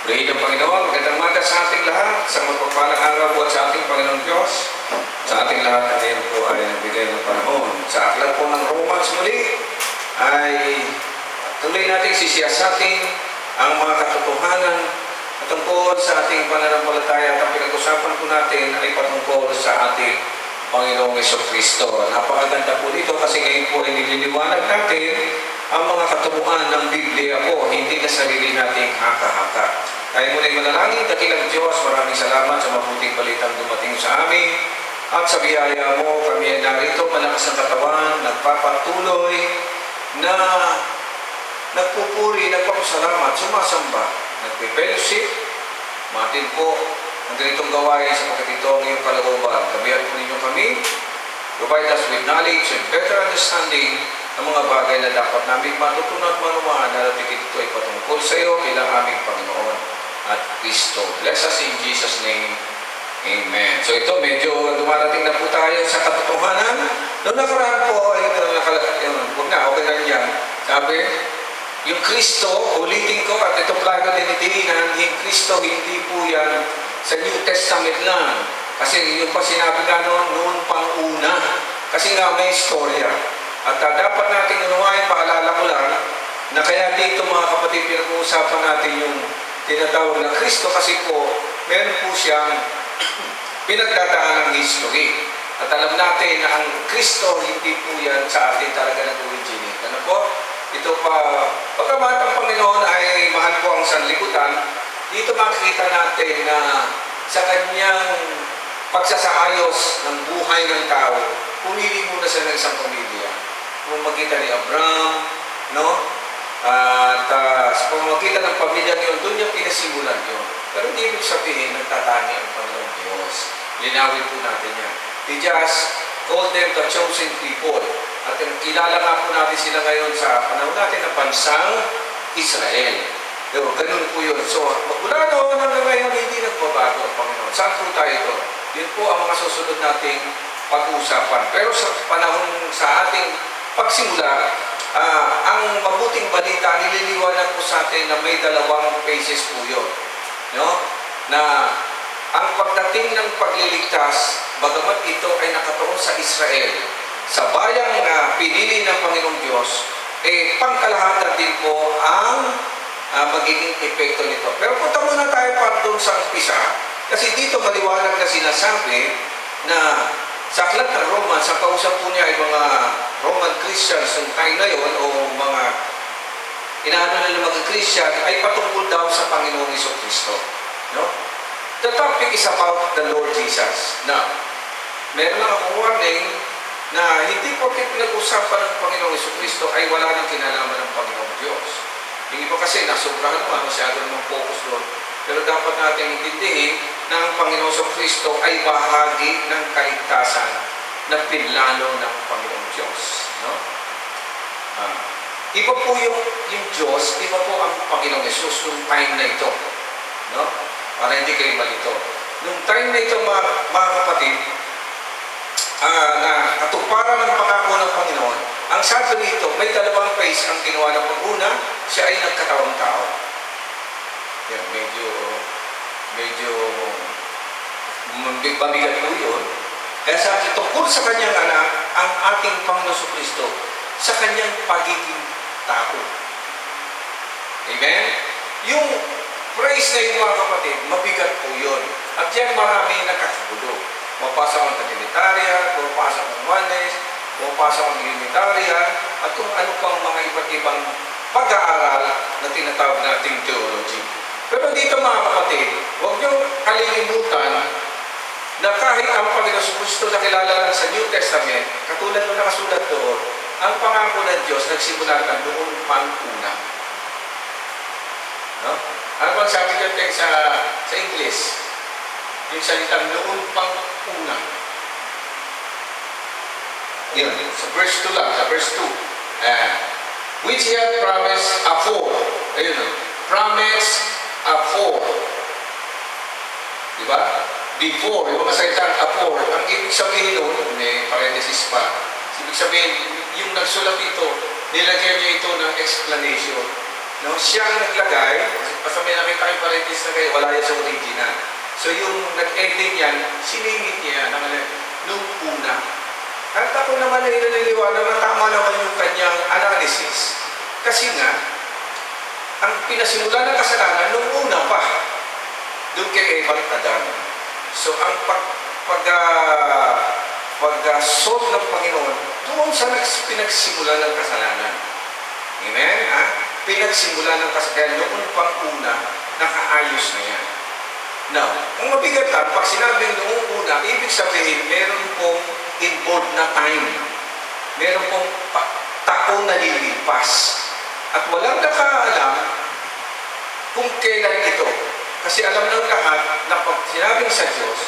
Purihin ng Panginoon, magandang umaga sa ating lahat, sa mapagpalang araw po at sa ating Panginoon Diyos. Sa ating lahat na ngayon po ay nagbigay ng panahon. Sa aklat po ng Romans muli ay tuloy nating sisiyasatin ang mga katotohanan at tungkol sa ating pananampalataya at ang pinag-usapan po natin ay patungkol sa ating Panginoong Jesucristo. Napakaganda po dito kasi ngayon po ay nililiwanag natin ang mga katubuan ng Biblia po, hindi na sarili nating haka-haka. Tayo muna manalangin, dakilang Diyos, maraming salamat sa mabuting balitang dumating sa amin. At sa biyaya mo, kami ay narito, malakas ng katawan, nagpapatuloy na nagpupuri, nagpapasalamat, sumasamba, nagpe-fellowship. Matin po ang ganitong gawain sa pagkatito ng iyong kalooban. Gabihan po ninyo kami, provide us with knowledge and better understanding ng mga bagay na dapat namin matutunan at manumaan na natin ito ay patungkol sa iyo bilang aming Panginoon at Kristo. Bless us in Jesus' name. Amen. So ito, medyo dumarating na po tayo sa katotohanan. Noong nakaraan po, okay na yan. Sabi, yung Kristo, ulitin ko at ito plago din itininan, yung Kristo hindi po yan sa New Testament lang. Kasi yung pa sinabi nga noon pang una. Kasi nga may istorya. At dapat natin unawain, paalala ko lang, na kaya dito mga kapatid, pinag-uusapan natin yung tinatawag na Kristo kasi po, meron po siyang pinagdadaan ng history. At alam natin na ang Kristo, hindi po yan sa atin talaga nag-originate. Ano po? Ito pa, pagkamat ang Panginoon ay mahal po ang sanlibutan, dito makikita natin na sa kanyang pagsasaayos ng buhay ng tao, pumili muna siya ng isang pamilya. Pumamagitan ni Abraham, no? At sa pamamagitan ng pamilya niyon, doon niya pinasimulan yun. Pero hindi ibig sabihin nagtatani ang Panginoon Diyos. Linawin po natin yan. He just called them the chosen people. At kilala nga po natin sila ngayon sa panahon natin ng bansang Israel. Pero ganun po yun. So, magmula noon hanggang ngayon, hindi nagbabago ang Panginoon. Saan po tayo ito? Yun po ang mga susunod nating pag-uusapan. Pero sa panahon sa ating pagsimula, ang mabuting balita, nililiwanag po sa atin na may dalawang phases po yun. No? Na ang pagdating ng pagliligtas, bagamat ito ay nakatuon sa Israel, sa bayang pinili ng Panginoong Diyos, pangkalahatan din po ang magiging epekto nito. Pero punta muna tayo pa doon sa umpisa, kasi dito maliwanag na sinasabi na sa aklat ng Romans, ang kausap po niya ay mga Roman Christians ng time na yun, o mga inaano nila mga Christian, ay patungkol daw sa Panginoong Jesucristo. No? The topic is about the Lord Jesus. Now, meron lang akong warning na hindi porket pinag-usapan ng Panginoong Jesucristo ay wala nang kinalaman ng Panginoong Diyos. Yung iba kasi nasobrahan naman, masyado namang focus doon. Pero dapat natin intindihin na ang Panginoong Jesucristo ay bahagi ng kaligtasan na pinlano ng Panginoong Diyos. No? Iba po yung Diyos, iba po ang Panginoong Jesus nung time na ito. No? Para hindi kayo malito. Nung time na ito, mga kapatid, na katuparan ng pangako ng Panginoon, ang sabi nito, may dalawang phase ang ginawa ng pag-una, siya ay nagkatawang tao. Yan, medyo mabigat po yun. Kaya sabi, tungkol sa kanyang anak, ang ating Panginoon Jesucristo, sa kanyang pagiging tao. Amen? Yung praise na yun, mga kapatid, mabigat po yun. At yan marami nakakagulo. Mapasok ang Trinitarian, pumapasok ang Oneness, pumapasok ang Unitarian, at kung ano pang mga iba't ibang pag-aaral na tinatawag nating theology. Pero dito mga kapatid, huwag niyo kalilimutan na kahit ang Panginoon Jesucristo na kilala lang sa New Testament, katulad ng nakasulat doon, ang pangako ng Diyos nagsimula na noon pang una. No? Ano bang sabi niyo sa English? Yung salitang noon pang una. Yan, sa verse 2 lang, sa verse 2. Which he had promised afore. Ayun, promise afore. Diba? Before, yung mga salitang afore. Ang ibig sabihin nun, may parenthesis pa, ibig sabihin, yung nagsulat ito, nilagyan niya ito ng explanation. No? Siya ang naglagay, basta may nakita yung parenthesis kaya wala yan sa original. So yung nag-edit yan, siningit niya yan nung una. At ako naman ay naniniwala na tama naman yung kanyang analysis. Kasi nga, ang pinasimulan ng kasalanan nung una pa, doon kay Eva at Adan. So ang pag-solve ng Panginoon, doon sa pinagsimula ng kasalanan. Amen? Pinagsimula ng kasalanan, noon pang una, nakaayos na yan. Now, ang mabigat lang, pag sinabing noong una, ibig sabihin, meron pong involved na time. Meron pong taong nalilipas. At walang nakaalam kung kailan ito. Kasi alam ng lahat na pag sinabing sa Diyos,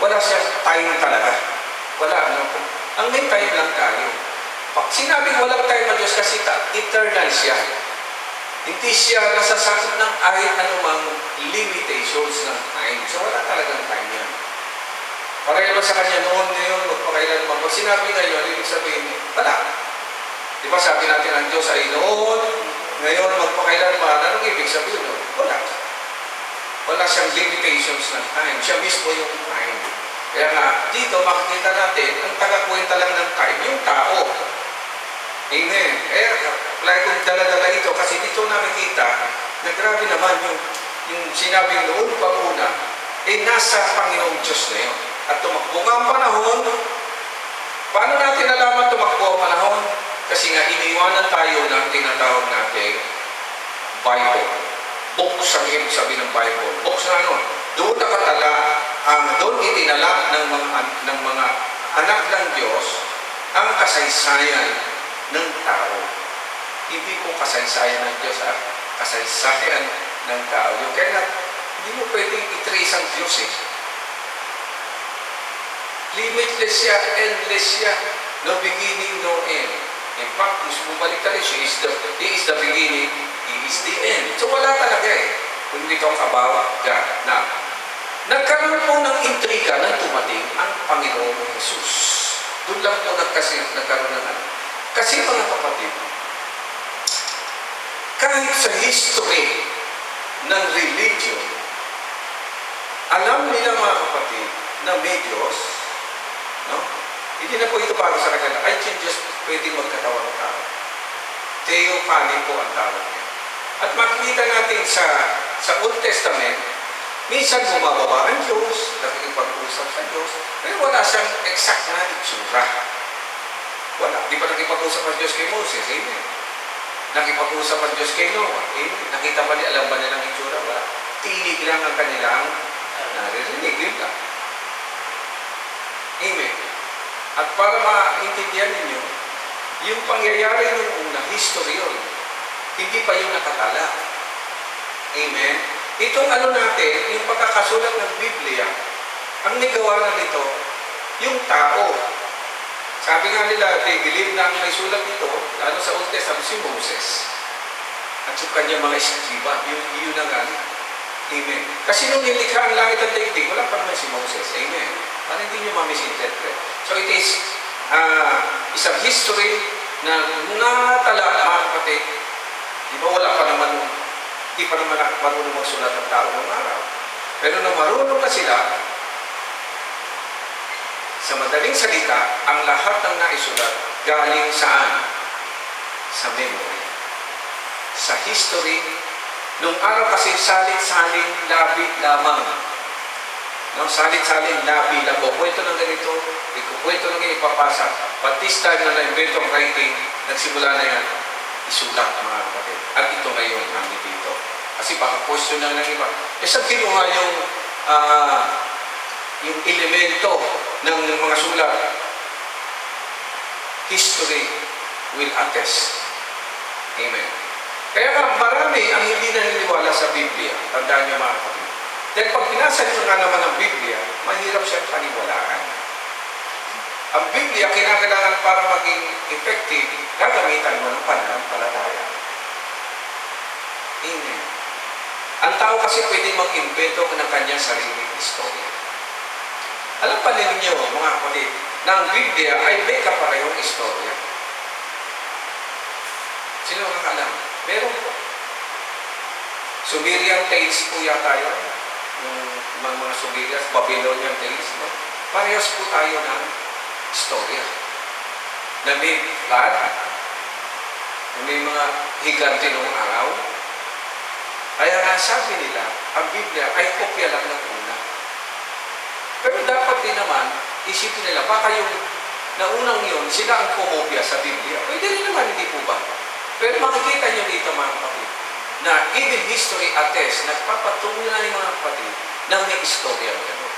wala siyang time talaga. Wala, ano po. Ang may time lang tayo. Pag sinabing walang time ng Diyos, kasi eternal siya. Hindi siya nasasakot ng kahit anumang limitations ng time. So wala talagang time yan. Pareho sa kanya noon, ngayon, magpakailanman. Pag sinabi ngayon, ibig sabihin, wala. Di ba sabi natin ang Diyos ay noon, ngayon, magpakailanman. Anong ibig sabihin noon? Wala. Wala siyang limitations ng time. Siya mismo yung time. Kaya nga, dito makikita natin, ang tagakwenta lang ng time, yung tao. Amen. Kaya, like kung dala-dala ito, kasi dito nakikita, na grabe naman yung sinabing noon pa una, nasa Panginoong Diyos na yun. At tumakbo nga ang panahon. Paano natin nalaman tumakbo ang panahon? Kasi nga, iniwanan tayo ng tinatawag natin Bible. Books ang ibig sabihin ng Bible. Books na ano? Doon nakatala, doon itinala ng mga anak ng Diyos ang kasaysayan ng tao. Hindi po kasaysayan ng Diyos, kasaysayan ng tao. Kaya hindi mo pwedeng i-trace ang Diyos eh. Limitless siya, endless siya. No beginning, no end. In fact, kung bumalik tayo, He is the beginning, He is the end. So wala talaga eh. Kung hindi kang about God. Now, nagkaroon po ng intriga nang tumating ang Panginoong Jesus. Doon lang po nagkaroon ng ano. Kasi mga kapatid, kahit sa history ng religion, alam nila mga kapatid na may Diyos, no? Hindi na po ito bago sa kanila. Ay, yung Diyos pwedeng magkatawang tao. Theophany po ang tawag niya. At makikita natin sa Old Testament, minsan bumababa ang Diyos, nakikipag-usap sa Diyos, pero wala siyang exact na itsura. Wala. Di pa nakipag-usap ang Diyos kay Moses? Amen. Nakipag-usap ang Diyos kay Noah? Amen. Nakita ba alam ba nilang itsura? Wala. Tinig lang ang kanilang naririnig. Yun lang. Amen. At para maintindihan ninyo, yung pangyayari ng una, history yun. Hindi pa yung nakatala. Amen. Itong ano natin, yung pagkakasulat ng Biblia, ang nagawa na nito, yung tao. Sabi nga nila, they believe na may sulat nito, lalo sa Old Testament, si Moses. At yung kanyang mga eskriba, yun na nga. Amen. Kasi nung nilikha ang langit at daigdig, wala pa naman si Moses. Amen. Para hindi nyo ma-misinterpret. So it is isang history na natala, mga kapatid. Di ba wala pa naman, di pa naman marunong magsulat ng tao ng araw. Pero nung marunong na sila, sa madaling salita, ang lahat ng naisulat galing saan? Sa memory. Sa history, nung araw kasi salit-saling labi lamang. No, salit-saling labi lang. Kwento ng ganito, kwento ng ganito ipapasa. But this time na na-invento ang writing, nagsimula na yan, isulat mga kapatid. At ito ngayon namin dito. Kasi baka question lang ng iba. Saan kinuha yung elemento ng mga sulat? History will attest. Amen. Kaya nga marami ang hindi naniniwala sa Biblia. Tandaan niyo mga kapatid. Dahil pag binasa niyo nga naman ang Biblia, mahirap siyang paniwalaan. Ang Biblia, kinakailangan para maging effective, gagamitan mo ng pananampalataya. Amen. Ang tao kasi pwede mag-invento ng kanyang sariling istorya. Alam pa ninyo, mga kapatid, na ang Biblia ay may kaparehong istorya. Sino ang alam? Meron po. Sumerian tales po yata yun. Yung mga Sumerian, Babylonian tales. No? Parehas po tayo ng istorya. Na may flood, na may mga higante noong araw. Kaya nga sabi nila, ang Biblia ay kopya lang ng una. Pero dapat din naman, isipin nila, baka yung naunang yun, sila ang pumopya sa Biblia. Pwede rin naman, hindi po ba? Pero makikita nyo dito mga kapatid, na even history attests, nagpapatungo na ng mga kapatid na may istorya ng gano'n.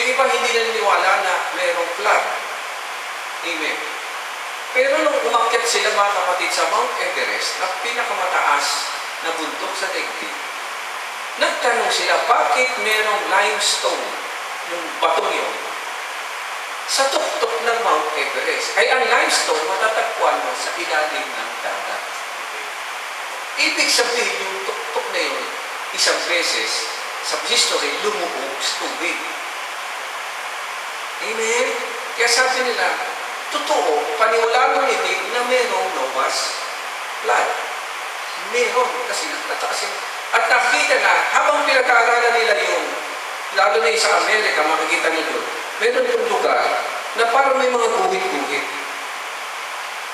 Yung iba hindi naniniwala na mayroong flood. Amen. Pero nung umakyat sila mga kapatid sa Mount Everest, na pinakamataas na bundok sa daigdig, nagtanong sila, bakit merong limestone, yung batong yun, sa tuktok ng Mount Everest? Ay, ang limestone matatagpuan mo sa ilalim ng dagat. Ibig sabihin, yung tuktok na yun, isang beses, sa history, lumubog sa tubig. Amen? Kaya sabi nila, totoo, paniwala mo hindi na merong Noah's flood. Meron, kasi nagtataas yun. At nakita na, habang pinag-aaralan nila yung, lalo na yung sa Amerika, makikita nyo doon, meron yung lugar na parang may mga guhit-guhit.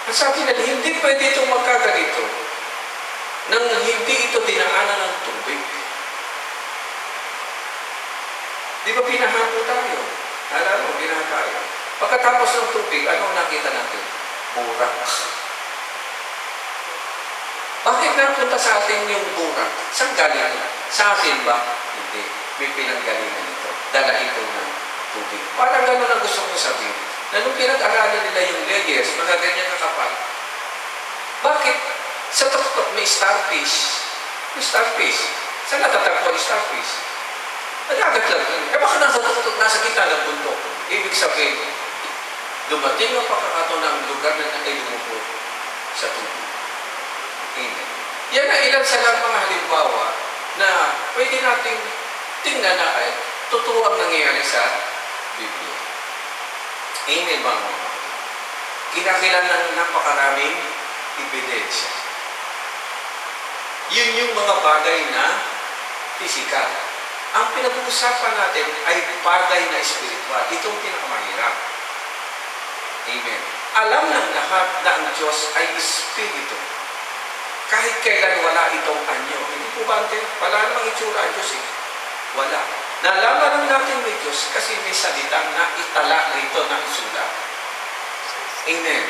At sabi nila, hindi pwede itong magkaganito nang hindi ito dinaanan ng tubig. Di ba pinahapo tayo? Alam mo, binaha tayo. Pagkatapos ng tubig, ano nakita natin? Burak. Bakit napunta sa atin yung burak? Saan galing? Sa atin ba? Hindi. May pinanggalingan ito. Dala ito ng tubig. Parang gano'n ang gusto kong sabihin. Na nung pinag-aralan nila yung layers, mga ganyan kakapal. Bakit? Sa tuktok may starfish. May starfish. Saan natatagpuan yung starfish? Nagagat lang yun. Eh baka nasa tuktok, nasa gitna ng bundok. Ibig sabihin, dumating ang pagkakataon ng lugar na ay lumubog sa tubig. Amen. Yan ang ilan sa mga halimbawa na pwede nating tingnan na ay totoo ang nangyayari sa Biblia. Amen ba mo? Kinakailan ng napakaraming ebidensya. Yun yung mga bagay na physical. Ang pinag-uusapan natin ay bagay na spiritual. Itong pinakamahirap. Amen. Alam ng lahat na ang Diyos ay Espiritu. Kahit kailan wala itong anyo. Hindi po ba natin? Wala namang itsura ang Diyos eh. Wala. Nalaman lang natin may Diyos kasi may salitang na itala rito na isulat. Amen.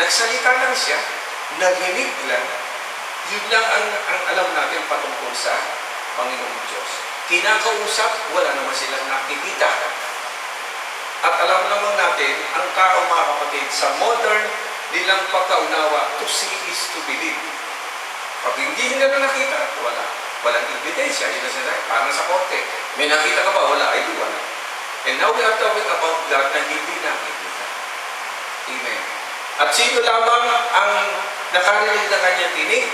Nagsalita lang siya, narinig lang, yun lang ang alam natin patungkol sa Panginoong Diyos. Kinakausap, wala naman silang nakikita. At alam naman natin, ang tao mga kapatid, sa modern nilang pagkaunawa, to see is to believe. Pag hindi nila nakita, wala. Walang ebidensya. Yun na sinasabi, parang sa korte. May nakita ka ba? Wala. Ay, wala. And now we are talking about God na hindi nakikita. Amen. At sino lamang ang nakarinig na kanyang tinig?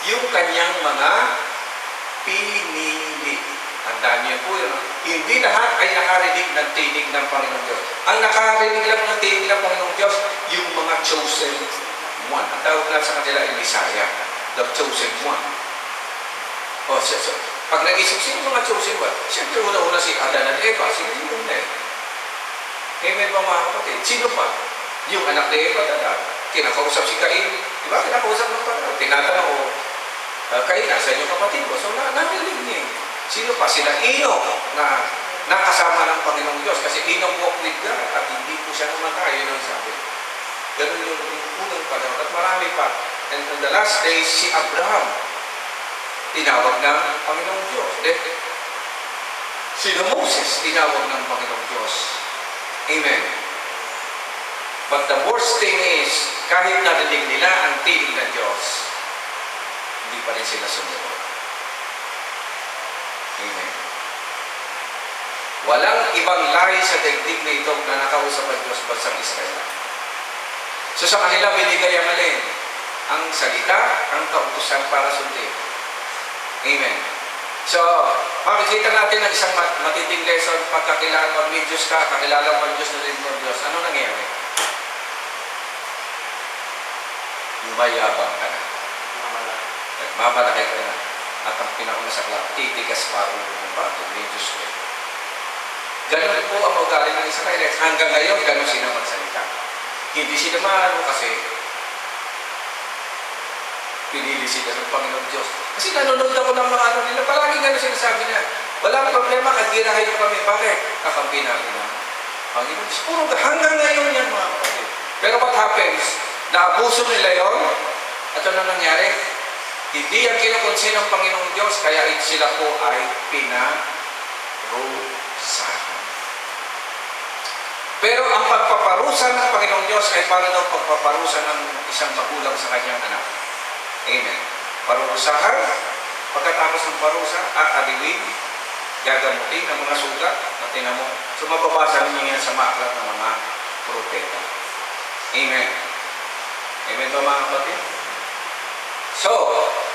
Yung kanyang mga pinili. Tandaan niyo po yun. Hindi lahat ay nakarinig ng tinig ng Panginoong Diyos. Ang nakarinig lang ng tinig ng Panginoong Diyos, yung mga chosen one. Ang tawag na sa kanila ay Messiah. The chosen one. O, pag nag-isip sino mga chosen one, siyempre una-una si Adan at Eva. Sino yung una eh? Amen mga kapatid. Sino pa? Yung anak ni Eva talaga. Kinakausap si Cain. Diba? Kinakausap ng Panginoon. Tinatanong ko, Cain, nasa yung kapatid mo? So, narinig niya. Sino pa? Sila Enoch na nakasama ng Panginoong Diyos. Kasi Enoch walked with God at hindi po siya namatay. Yun ang sabi. Ganun yung unang panahon. At marami pa. And on the last days, si Abraham, tinawag ng Panginoong Diyos. Sino Moses, tinawag ng Panginoong Diyos. Amen. But the worst thing is, kahit narinig nila ang tinig ng Diyos, hindi pa rin sila sumunod. Amen. Walang ibang lahi sa daigdig na ito na nakausap ang Diyos bansang Israel. So sa kanila binigay ang alin? Ang salita, ang kautusan para sundin. Amen. So, makikita natin ang isang matinding lesson pagkakilala mo ng Diyos ka, kakilala mo ng Diyos na rin mo ng Diyos. Ano nangyayari? Yumayabang ka na. mamalaki ka na. At ang pinakamasakla, titigas pa ulo ng bato ni Diyos ko. Ganun po ang ugali ng Israelites. Hanggang ngayon, ganun sila magsalita. Hindi sila maano kasi pinili sila ng Panginoon Diyos. Kasi nanonood ako ng mga ano nila, palagi ganun sinasabi niya. Walang problema, kadirahin ko kami. Bakit? Kakampi namin ng Panginoon Diyos. Puro hanggang ngayon yan mga kapatid. Pero what happens? Naabuso nila yon. At ano nangyari? Hindi ang kinukonsin ng Panginoong Diyos, kaya sila po ay pinarusahan. Pero ang pagpaparusa ng Panginoong Diyos ay para daw pagpaparusa ng isang magulang sa kanyang anak. Amen. Parurusahan, pagkatapos ng parusa, aaliwin, gagamutin ang mga sugat na tinamo. So mababasa ninyo yan sa maaklat ng mga propeta. Amen. Amen ba mga kapatid? So,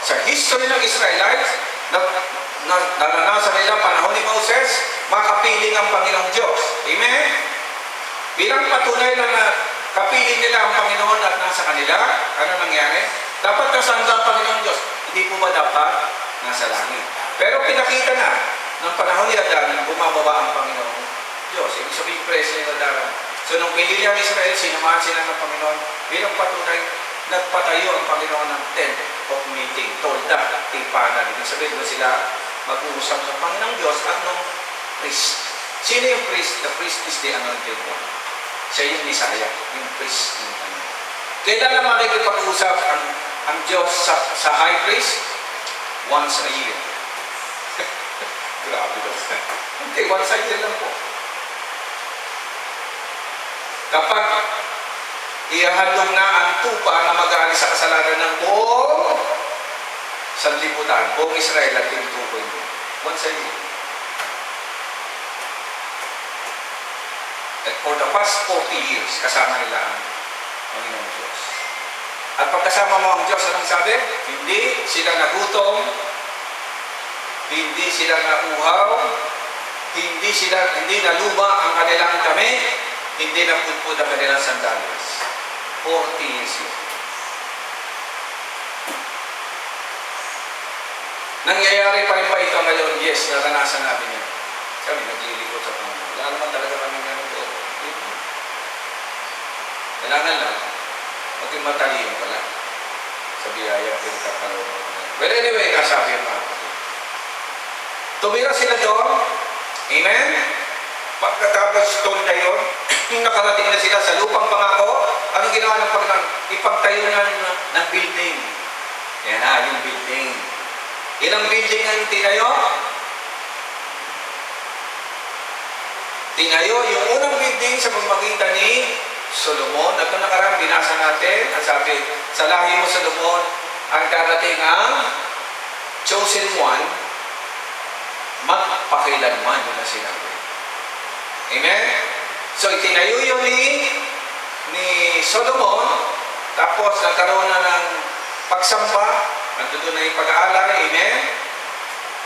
sa history ng Israelites, naranasan nila panahon ni Moses, makapiling ang Panginoong Diyos. Amen? Bilang patunay na kapiling nila ang Panginoon at nasa kanila, ano nangyari? Dapat nasaan ang Panginoong Diyos? Hindi po ba dapat? Nasa langit. Pero pinakita na ng panahon ni Adan na bumababa ang Panginoong Diyos. Ibig sabihin, presyo ni Adan. So, nung pinili ang Israel, sinamahan sila ng Panginoon. Bilang patunay, nagpatayo ang Panginoon ng tent of meeting, tolda, tipanan. Ibig sabihin doon sila mag-uusap ng Panginoong Diyos at ng priest. Sino yung priest? The priest is the anointed one. Siya yung Messiah, yung priest ng Panginoon. Kailan na makikipag-usap ang Diyos sa high priest? Once a year. Grabe doon. Hindi, once a year lang po. Kapag ihahandog na ang tupa na mag-aalis sa kasalanan ng buong sanlibutan, buong Israel at tinutukoy mo. Once a year. And for the past 40 years, kasama nila ang Panginoong Diyos. At pagkasama mo ang Diyos, anong sabi? Hindi sila nagutom, hindi sila nauhaw, hindi naluba ang kanilang kamay, hindi napudpud ang kanilang sandalyas. 40 years yun. Nangyayari pa rin ba ito ngayon? Yes, naranasan namin yun. Kami naglilingkod sa Panginoon. Wala naman talaga kami ganun po. Kailangan lang, maging matalino pala sa biyaya ng pinagkakaroon. But anyway, kasabi yung mga kapatid. Tumira sila doon. Amen? Pagkatapos doon na yun, nakarating na sila sa lupang pangako. Anong ginawa ng Panginoon? Ipagtayo na ng building. Yan na, yung building. Ilang building ang tinayo? Tinayo yung unang building sa pamamagitan ni Solomon. At nung nakaraan, binasa natin, ang sabi, sa lahi mo Solomon, ang darating ang chosen one, magpakailanman yun na sinabi. Amen? So, itinayo yun ni Solomon, tapos nagkaroon na ng pagsamba, nandun na yung pag-aalay, amen?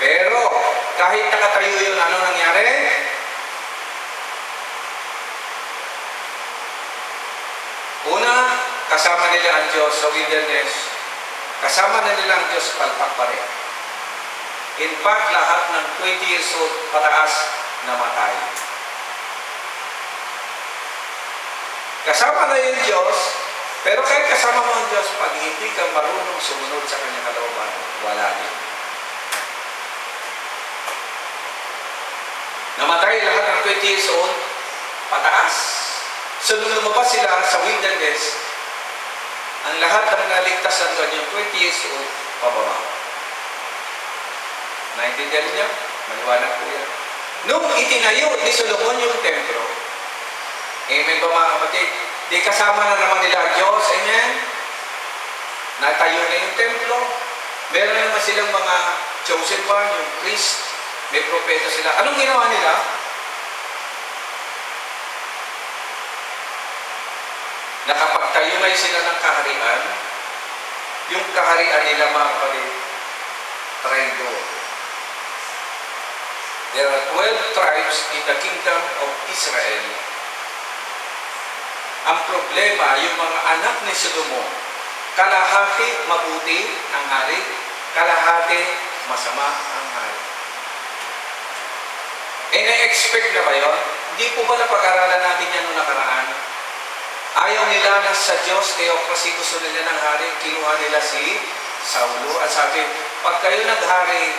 Pero, kahit nakatayo yun, ano nangyari? Una, kasama nila ang Diyos sa wilderness. Kasama na nila ang Diyos palpak pa rin. In fact, lahat ng 20 years old pataas namatay. Kasama na yung Diyos, pero kahit kasama mo ang Diyos, pag hindi ka marunong sumunod sa kanyang kalooban, wala din. Namatay lahat ng 20 years old, pataas. So, nung lumabas sila sa wilderness, ang lahat ng naligtas ng kanyang 20 years old, pababa. Naintindihan niyo? Maliwanag po yan. Nung itinayo ni Solomon yung templo, amen ba mga kapatid? Di kasama na naman nila ang Diyos, amen? Natayo na yung templo. Meron naman silang mga chosen one, yung priest, may propeta sila. Anong ginawa nila? Nakapagtayo na sila ng kaharian. Yung kaharian nila mga kapatid, traidor. There are 12 tribes in the kingdom of Israel. Ang problema, yung mga anak ni Solomon, kalahati mabuti ang hari, kalahati masama ang hari. Na-expect na ba yun? Hindi po ba napag-aralan natin yan noong nakaraan? Ayaw nila na sa Diyos, kaya kasi gusto nila ng hari, kinuha nila si Saulo. At sabi, pag kayo naghari,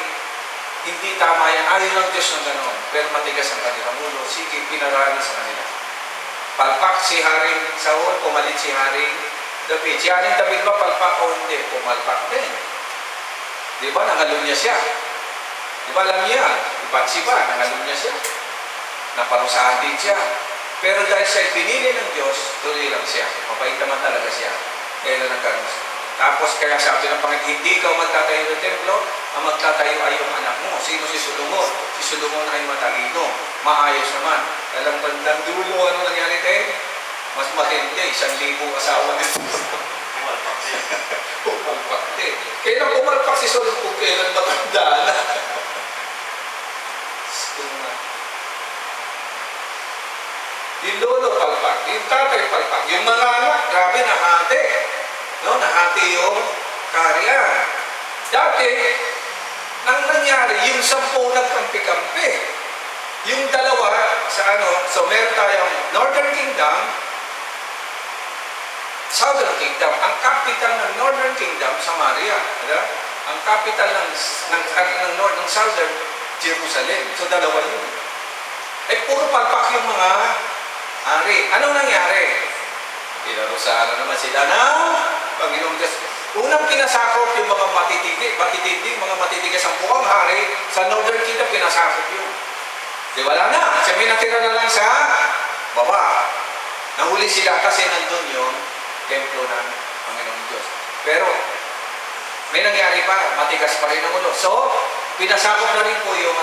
hindi tama yan. Ayaw ng Diyos ng gano'n. Pero matigas ang kanilang ulo. Sige, pinaraan sa kanila. Palpak si Haring Saul, pumalit si Haring David. Si Haring David ba palpak o hindi? Pumalpak din. Di ba? Nangalunya siya. Di ba alam niya? Ipansi ba? Nangalunya siya. Naparusahan din siya. Pero dahil siya pinili ng Diyos, tuloy lang siya. Mabait naman talaga siya. Kaya na nagkaroon siya. Tapos kaya sabi ng Panginoon, hindi ikaw magtatayo ng templo, ang magtatayo ay yung anak mo. Sino si Solomon? Si Solomon ay matalino. Maayos naman. Alam bandang dulo, ano nangyari tayo? Mas matindi, 1,000 asawa na. Pumalpak siya. Pumalpak din. Kailan pumalpak si Solomon kung kailan matanda na? Yung lolo palpak, yung tatay palpak, yung mga anak, grabe, nahati. No, nahati yung karya. Dati, nang nangyari, yung 10 nagkampi-kampi. Yung dalawa, so meron tayong Northern Kingdom, Southern Kingdom. Ang capital ng Northern Kingdom, Samaria. Ang capital ng Southern, Jerusalem. So dalawa yun. Puro palpak yung mga hari. Anong nangyari? Pinarusahan na naman sila ng Panginoong Diyos. Unang pinasakop yung mga mga matitigas ang buwang hari, sa Northern Kingdom pinasakop yun. Di wala na. Siya may natira na lang sa baba. Nahuli sila kasi nandun yung templo ng Panginoong Diyos. Pero, may nangyari pa, matigas pa rin ang ulo. So, pinasakop na rin po yung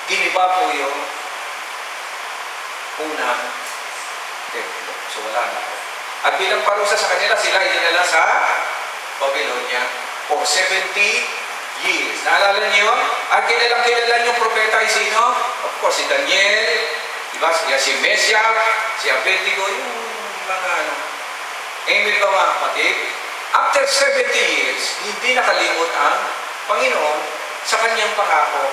giniba po yung unang templo. So, wala na po. At bilang parusa sa kanila, sila idinala sa Babylonia for 70 years. Naalala niyo? At kilala niyo propeta ay sino? Of course, si Daniel, diba? Si Meshach, si Abednego, yung mga Amen ba mga kapatid? After 70 years, hindi nakalimot ang Panginoon sa kanyang pangako.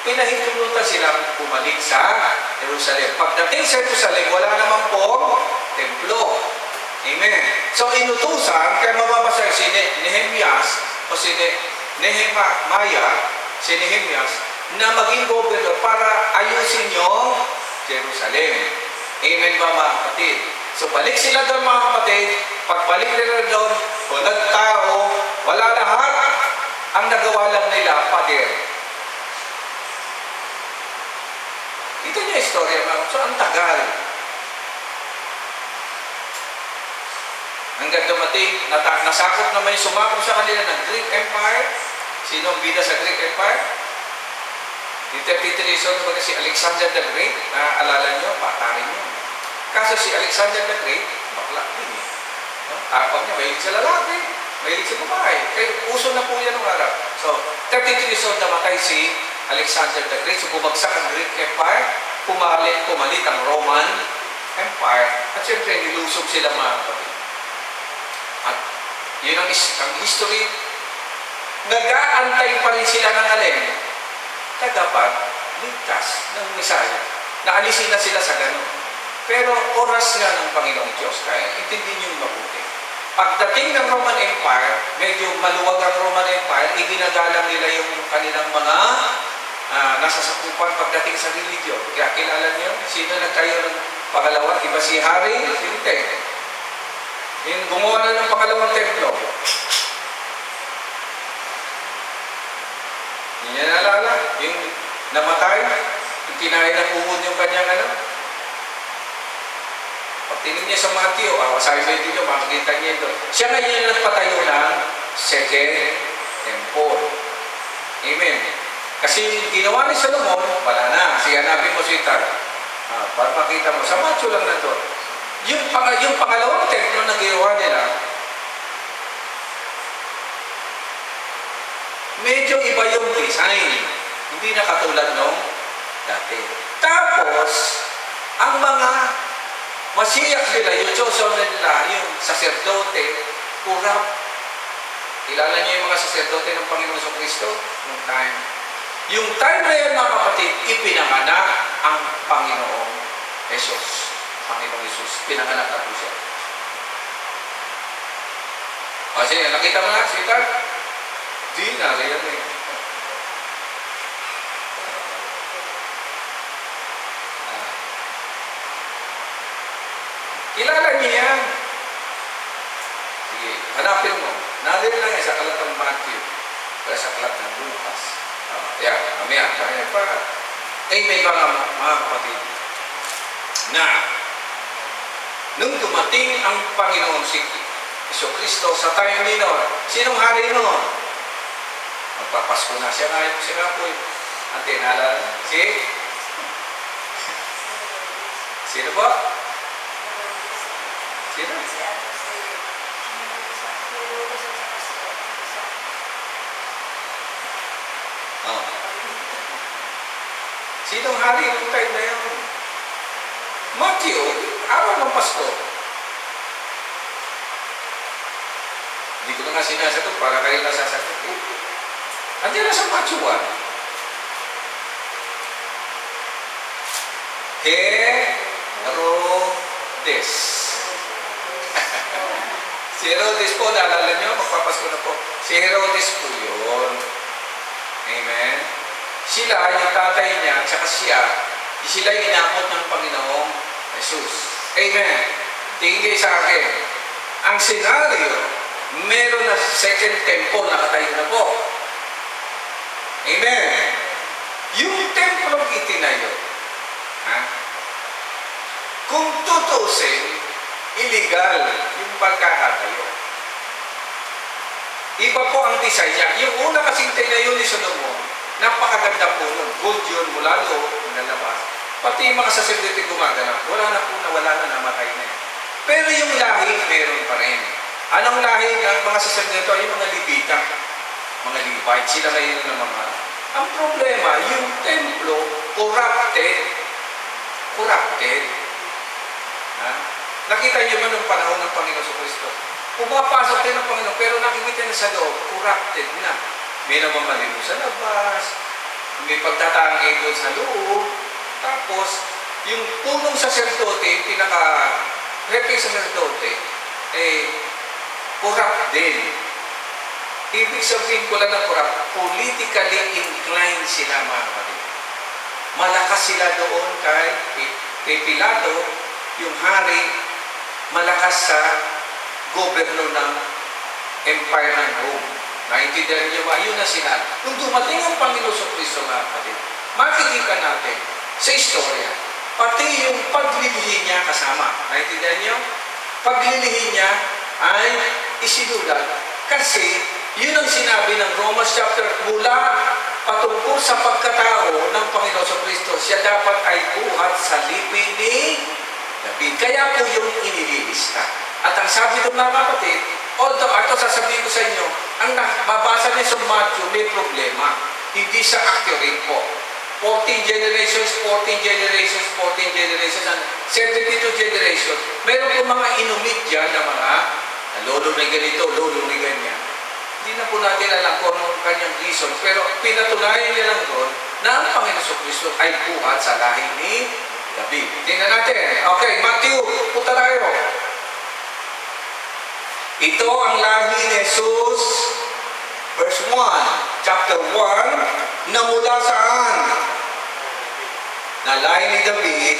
Pinahintulutan silang bumalik sa Jerusalem. Pagdating sa Jerusalem, wala naman pong templo. Amen. So inutusan, kaya mababasa si Nehemias o si Nehemias na maging gobernador para ayusin yung Jerusalem. Amen ba mga kapatid? So balik sila doon mga kapatid, pagbalik nila doon, walang tao, wala lahat, ang nagawa lang nila, pader. Ito niya istorya mga. So ang tagal. Hanggang dumating, nasakop naman yung sumakop sa kanila ng Greek Empire. Sino ang bida sa Greek Empire? Yung 33 years old, si Alexander the Great, naaalala nyo, bata rin yun. Kaso si Alexander the Great, bakla din eh. Tapang niya, mahilig sa lalaki, mahilig sa babae. Kaya uso na po yan ng araw. So, 33 years old namatay si Alexander the Great. So, bumagsak ang Greek Empire, pumalit ang Roman Empire, at siyempre nilusog sila mga kapatid. At yun ang history. Nag-aantay pa rin sila ng alin. Kagapat, ligtas ng Misaya. Naalisin na sila sa ganun. Pero oras nga ng Panginoong Diyos, kaya intindihin yung mabuti. Pagdating ng Roman Empire, medyo maluwag ang Roman Empire, iginagalang nila yung kanilang mga nasasakupan pagdating sa religion. Kaya kilala niyo, sino nagtayo ng pangalawa? Iba si Haring David. Yung gumawa na ng pangalawang templo. Hindi niya naalala. Yung namatay, yung kinain ng uhod yung kanyang Pagtingin niya sa Matthew, sabi niyo, makikita niya ito. Siya ngayon yung nagpatayo ng second temple. Amen. Kasi ginawa ni Solomon, wala na. Hanapin mo si Tar. Para makita mo. Sa Matthew lang na ito. Yung pangalawang templo na ginawa nila, medyo iba yung design. Hindi na katulad nung dati. Tapos, ang mga masiyak nila, yung chosen nila, yung saserdote, kurap. Kilala niyo yung mga saserdote ng Panginoon Kristo? Yung time na yan, mga kapatid, ipinanganak ang Panginoong Jesus. Panginoong Jesus, pinanganak na po siya. Kasi nakita mo na, sita? Di na, ganyan eh. Kilala niya yan. Sige, hanapin mo. Nandun lang yan sa aklat ng Matthew. Kaya sa aklat ng Lucas. Yan, mamaya. Kaya pa. Amen ba nga mga kapatid? Na, nung dumating ang Panginoon si Kristo sa time ni Noon, sinong hari noon? Magpapasko na siya nga po. Ang tinala, sino ba? Sino? Oh. Sinong hari ng time na yun? Matthew, araw ng Pasko. Hindi ko na nga sinasagot para kayo nasasagot. Andiyan na sa Matthew 1. Herodes. Si Herodes po, naalala nyo, magpapasko na po. Si Herodes po yun. Amen. Sila, yung tatay niya, at saka sila inakot ng Panginoong Jesus. Amen. Tingin kayo sa akin. Ang senaryo, meron na second temple nakatayo na po. Amen. Yung templong itinayo, kung tutusin, illegal yung pagkakatayo. Iba po ang design niya. Yung una kasing tinayo ni Solomon, napakaganda po nun. Gold yun, mula loob, nalabas. Pati yung mga saserdote gumaganap, wala na, namatay na. Pero yung lahi, meron pa rin. Anong lahi ng mga saserdote? Yung mga Levita, mga Levite, sila ngayon na mga. Ang problema, yung templo, corrupted. Nakita niyo ba nung panahon ng Panginoon Kristo? Pumapasok din ng Panginoon, pero nakikita niya sa loob, corrupted na. May namamalino sa labas, may pagtatangay doon sa loob, tapos, yung punong saserdote, yung pinaka-reping saserdote, corrupt din. Ibig sabihin ko lang ng corrupt, politically inclined sila, mga kapatid. Malakas sila doon kay Pilato, yung hari, malakas sa gobyerno ng Empire ng Rome. Naintindihan niyo ba? Yun na sila. Nung dumating ang Panginoon Kristo, mga kapatid, makikita natin sa istorya, pati yung paglilihi niya kasama. Naintindihan niyo? Paglilihi niya ay isinulat. Kasi, yun ang sinabi ng Romans chapter mula patungkol sa pagkatao ng Panginoon Kristo. Siya dapat ay buhat sa lipi ni David. Kaya po yung inililista. At ang sabi ng mga kapatid, although ito sasabihin ko sa inyo, ang mabasa niya sa Matthew may problema. Hindi sa accurate po. 14 generations, and 72 generations. Meron po mga inumit dyan na mga lolo na ganito, lolo na ganyan. Hindi na po natin alam kung anong kanyang reason. Pero pinatunayan niya lang doon na ang Panginoon Kristo ay buhat sa lahi ni David. Tingnan natin. Okay, Matthew, punta tayo. Ito ang lahi ni Jesus, verse 1, chapter 1, na mula saan? Na lahi ni David,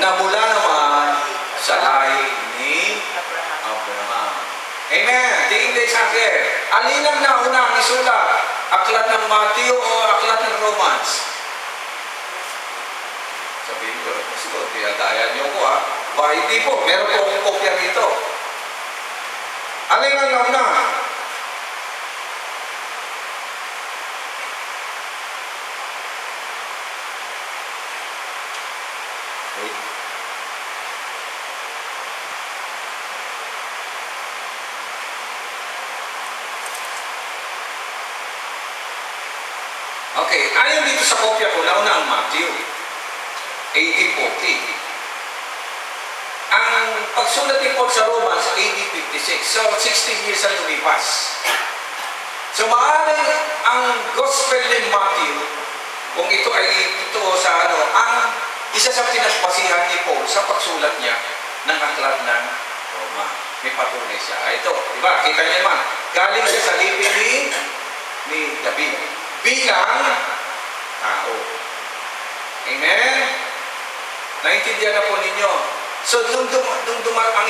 na mula naman sa lahi ni Abraham. Amen. Tingin tayo sa akin. Alin ang nauna ang isulat? Aklat ng Matthew o aklat ng Romans? Sabihin ko, tinatayan niyo ko ba hindi po, meron po akong kopya dito. Alin ang nauna? Okay, ayon dito sa kopya ko, nauna ang Matthew, AD 40. Ang pagsulat ni Paul sa Romans, AD 56. So, 16 years ang lumipas. So maaaring ang Gospel ni Matthew, kung ito ay totoo sa ang isa sa pinagbasihan ni Paul sa pagsulat niya ng aklat ng Roma. May patunay siya. Ito, di ba? Kita niyo naman. Galing siya sa lipin ni David. Bilang tao. Amen? Naintindihan na po ninyo. So, nung dumaan